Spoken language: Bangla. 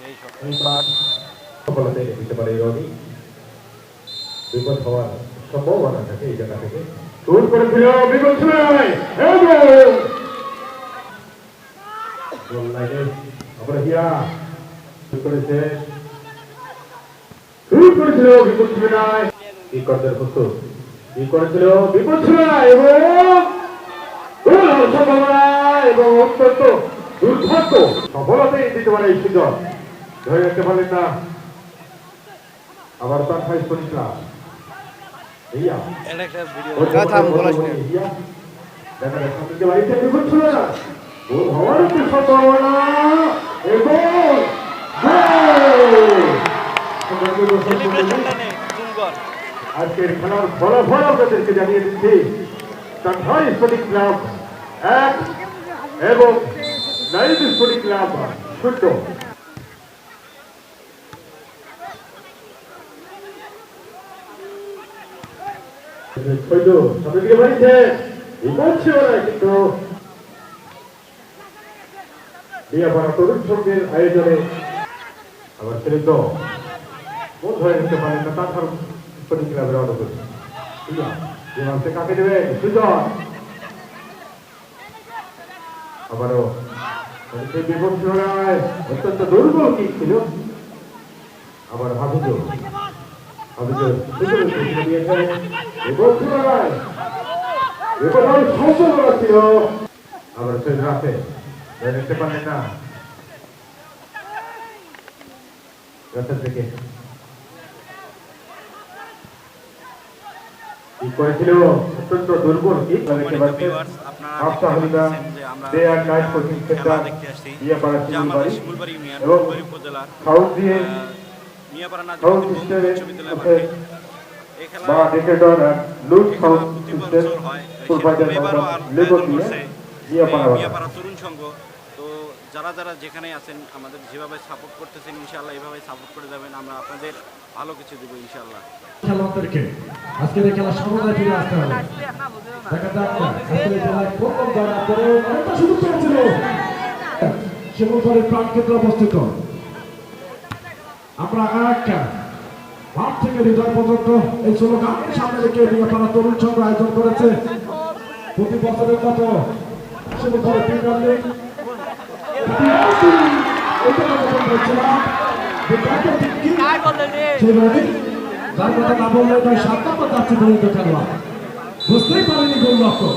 এই পাঠ সফলতা এনে দিতে পারে রনি। বিপদ হওয়ার সম্ভাবনা থাকে এই জায়গা থেকে। শুরু করেছিল বিপদ ছিল আমরা হিয়া শুরু করেছে বিপদ ছিল নাই কি করতে প্রস্তুত কি করেছিল বিপদ ছিল না সম্ভাবনা এবং অত্যন্ত দুর্ভাগ্য সফলতাই দিতে পারে এই সুযোগ ধরে রাখতে পারলেন না। আবার তার ফাইস পরিষ্কার আজকের খেলার ফলাফল আপনাদেরকে জানিয়ে দিচ্ছি। টাঙ্গাইল স্পোর্টিং ক্লাব 1 এবং নাইট স্পোর্টিং ক্লাব 0। সামনে বাড়িছে কিন্তু বিয়াপাড়া তরুণ সংঘের আয়োজনে আবার ছেলে তো মন ধরে নিতে পারেন না তাছাড়া স্পোর্টিং ক্লাবের অর্ডার করছে কাকে দেবে সুজন আবারও সেই বিপক্ষরায় অত্যন্ত দুর্বল কিক ছিল। আবার হাফিজুর ছিল আবার সেই রাতে দেখতে পারলেন না রাতের থেকে করেছিল অত্যন্ত দুর্বল কি দেখতে পাচ্ছেন তরুণ সংঘ। তো যারা যারা যেখানে আছেন আমাদের যেভাবে সাপোর্ট করতেছেন ইনশাআল্লাহ এইভাবে সাপোর্ট করে যাবেন, আমরা আপনাদের ভালো কিছু দেবো ইনশাআল্লাহ। খেলোয়াড়দেরকে আজকের এই খেলা সমতায় ফিরে আসতে হবে। দেখা যাক আজকের এই খেলায় প্রথম দ্বারা করে অনেকটা সুযোগ পেয়েছিল শিমুলবাড়ির প্রাণকেন্দ্রে অবস্থিত। আমরা একটা মাঠ থেকে হৃদয় পর্যন্ত এই স্লোগানের সামনে রেখে বিয়াপাড়া তরুণ সংঘ আয়োজন করেছে প্রতি বছরের মতো শিমুলবাড়ি প্রিমিয়ার লিগ। যার কথা না বললে 7 নম্বর যাচ্ছে খেলোয়াড় বুঝতেই পারেনি গোল লক্ষ্য।